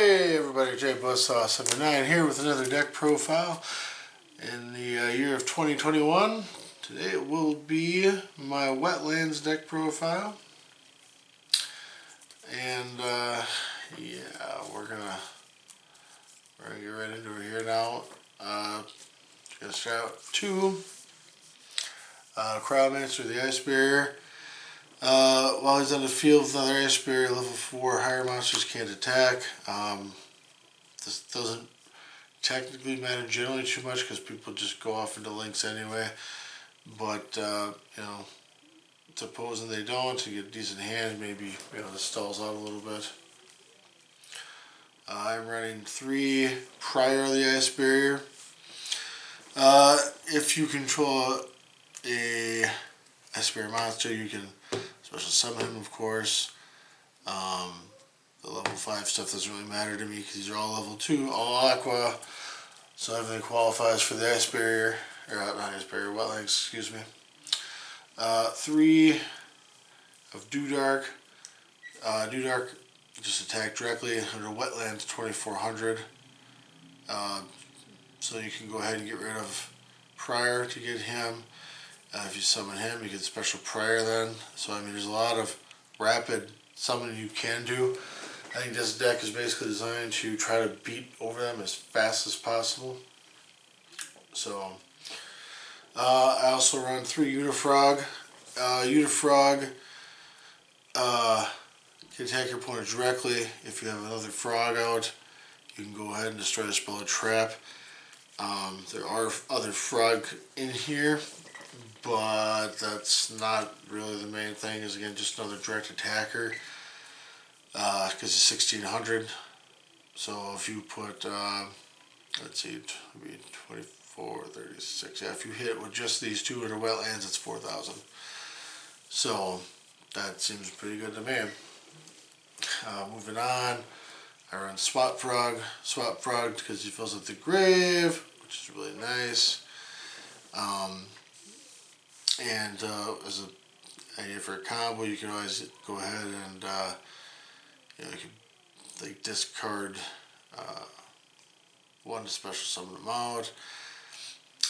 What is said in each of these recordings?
Hey everybody, Jay Buzzsaw79 here with another deck profile in the year of 2021. Today it will be my Wetlands deck profile. And yeah, we're gonna get right into it here now. Gonna start out with two. Crowdmaster, the Ice Barrier. While he's on the field with another Ice Barrier, level 4 higher monsters can't attack. This doesn't technically matter generally too much because people just go off into links anyway. But, you know, supposing they don't, to get a decent hand, maybe, this stalls out a little bit. I'm running 3 prior to the Ice Barrier. If you control a Ice Barrier monster, you can special summon him, of course. The level 5 stuff doesn't really matter to me because these are all level 2, all aqua. So everything qualifies for the Ice Barrier, or not Ice Barrier, Wetlands, excuse me. 3 of Dewdark. Dewdark just attack directly under Wetlands 2400. So you can go ahead and get rid of Prior to get him. If you summon him, you get special Prior then. So I mean, there's a lot of rapid summoning you can do. I think this deck is basically designed to try to beat over them as fast as possible. So I also run 3 Unifrog. Unifrog can attack your opponent directly. If you have another frog out, you can go ahead and destroy the spell or trap. There are other frog in here, but that's not really the main thing. Is again just another direct attacker because it's 1600. So if you put let's see, it would be 24, 36. Yeah, if you hit with just these 2 under Wetlands, it's 4000. So that seems pretty good to me. Moving on, I run Swap Frog. Swap Frog because he fills up the grave, which is really nice. And as an idea for a combo, you can always go ahead and you can like discard 1 to special summon them out,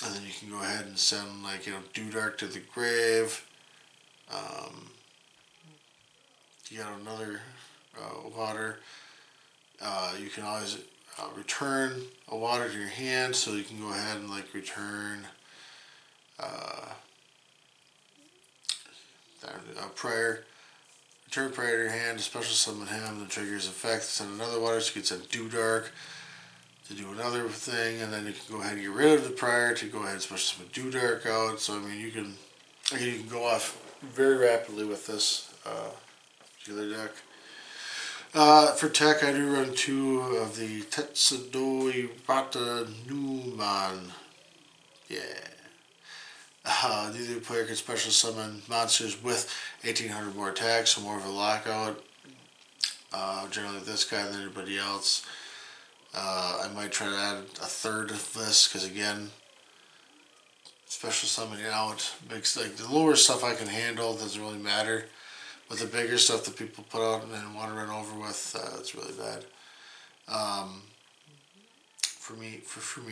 and then you can go ahead and send like Dewdark to the grave. You got another water. You can always return a water to your hand, so you can go ahead and like return Prior. Return Prior to your hand to special summon him. The trigger's effect. Send another water, so you can send Dewdark to do another thing, and then you can go ahead and get rid of the Prior to go ahead and special summon Dewdark out. So I mean, you can go off very rapidly with this particular deck. For tech, I do run 2 of the Tetsudoi Rata Numan. Yeah. The other player can special summon monsters with 1800 more attacks, so more of a lockout. Generally this guy than anybody else. I might try to add a third of this, because again, special summoning out makes like the lower stuff I can handle, doesn't really matter. With the bigger stuff that people put out and want to run over with, it's really bad. For me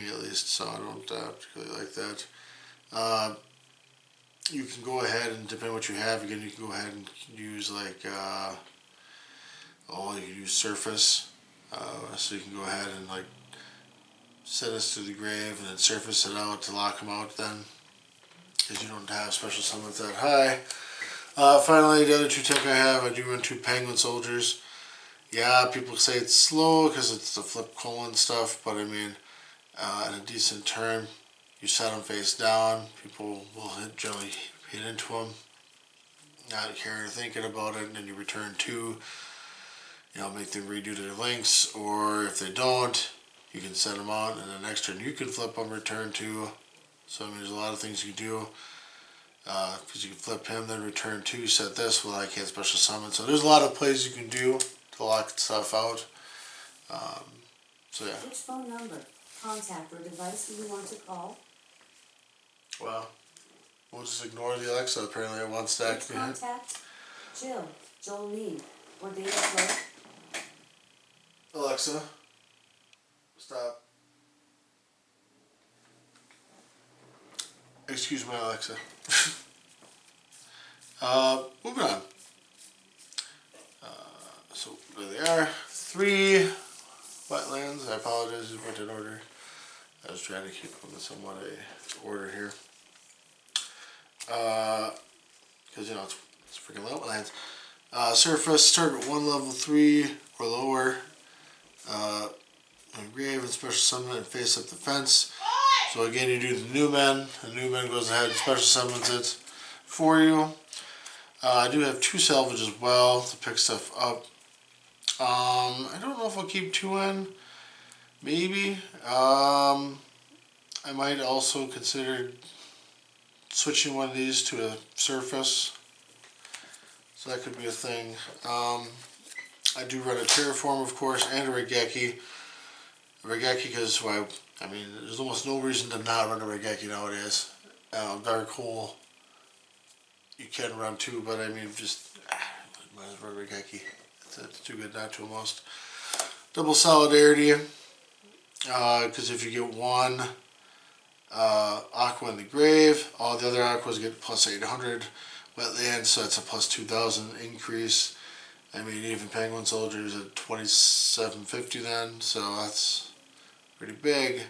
at least, so I don't particularly like that. You can go ahead and depending on what you have, again you can go ahead and use like you can use Surface. So you can go ahead and like send this to the grave and then surface it out to lock them out then, because you don't have special summons that high. Finally, the other 2 tech I have, I do run 2 Penguin Soldiers. Yeah, people say it's slow because it's the flip colon stuff, but I mean, in a decent turn, you set them face down, people will generally hit into them, not caring or thinking about it, and then you return 2, make them redo their links, or if they don't, you can send them out, and the next turn you can flip them, return 2. So I mean, there's a lot of things you can do. Because you can flip him, then return 2, set this, well I can't special summon. So there's a lot of plays you can do to lock stuff out. So yeah. Which phone number, contact, or device do you want to call? Well, we'll just ignore the Alexa. Apparently it wants that to be hit. Contact Jill, Jolene, or data flow. Alexa. Alexa, stop. Excuse my Alexa. Moving on. So there they are. 3 wetlands. I apologize if I went in order. I was trying to keep them in somewhat a order here. Because you know it's freaking wetlands. Surface start at 1 level 3 or lower. Engrave and special summon and face up the fence. So again, you do the new men. The new men goes ahead and special summons it for you. I do have 2 salvage as well to pick stuff up. I don't know if I'll keep 2 in. Maybe. I might also consider switching one of these to a surface. So that could be a thing. I do run a terraform, of course, and a regeki. Because, well, I mean, there's almost no reason to not run a regeki nowadays. Dark hole, you can run too, but I mean, just might as well run regeki. It's too good not to almost. Double solidarity, because if you get 1 aqua in the grave, all the other aquas get plus 800 wetlands, so that's a plus 2,000 increase. I mean, even penguin soldiers at 2750 then, so that's pretty big.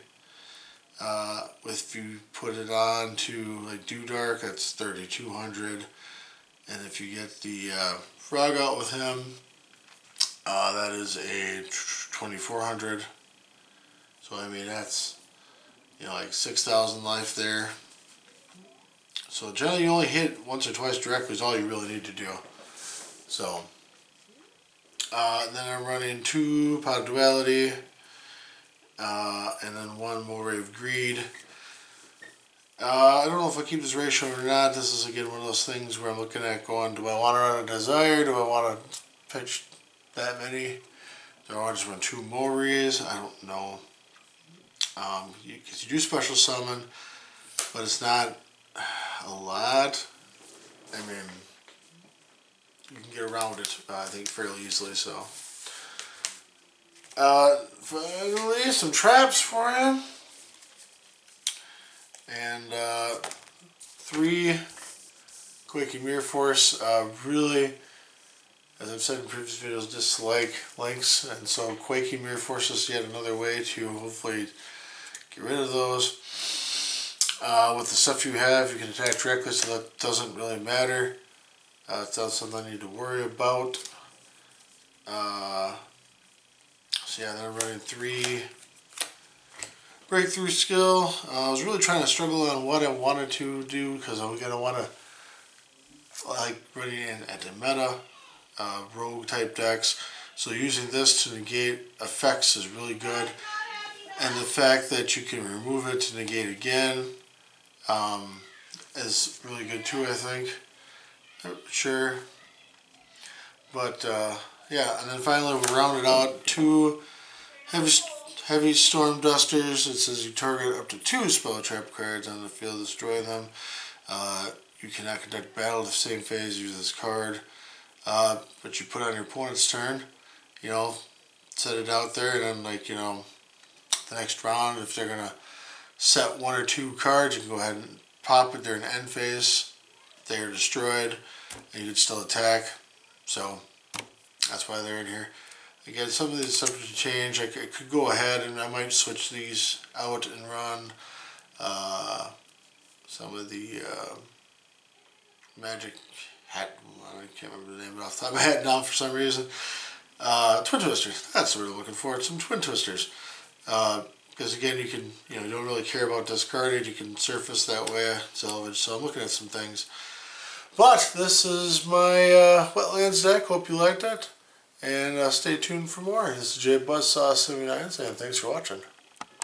If you put it on to like do dark, that's 3200, and if you get the frog out with him, that is a 2400. So I mean that's, you know, like 6,000 life there. So generally you only hit once or twice directly is all you really need to do. So then I'm running 2 pot of duality, and then 1 more of greed. I don't know if I keep this ratio or not. This is again one of those things where I'm looking at going, do I want to run a desire? Do I want to pitch that many? Do I want to just run 2 Mories? I don't know. Because you do special summon, but it's not a lot. I mean, you can get around it, I think, fairly easily. So, finally, some traps for him, and 3 Quaking Mirror Force. Really, as I've said in previous videos, dislike links, and so Quaking Mirror Force is yet another way to hopefully get rid of those. With the stuff you have, you can attack directly, so that doesn't really matter. It's not something I need to worry about. So yeah, then I'm running 3 breakthrough skill. I was really trying to struggle on what I wanted to do, because I'm going to want to like running in at the meta rogue type decks. So using this to negate effects is really good, and the fact that you can remove it to negate again is really good too, I think. Not sure, but yeah. And then finally we rounded out 2 heavy storm dusters. It says you target up to 2 spell trap cards on the field, destroy them. You cannot conduct battle the same phase, use this card. But you put on your opponent's turn, you know, set it out there, and then, like, you know, the next round, if they're gonna set 1 or 2 cards, you can go ahead and pop it during end phase. They are destroyed, and you can still attack. So that's why they're in here. Again, some of these subject to change. I could go ahead and I might switch these out and run some of the magic hat. I can't remember the name of it off the top of my head now for some reason. Twin twisters. That's what we're looking for. Some twin twisters. Because again, you can, you know, you don't really care about discarded. You can surface that way, salvage. So I'm looking at some things. But this is my Wetlands deck. Hope you liked it. And stay tuned for more. This is Jay Buzzsaw79 saying thanks for watching.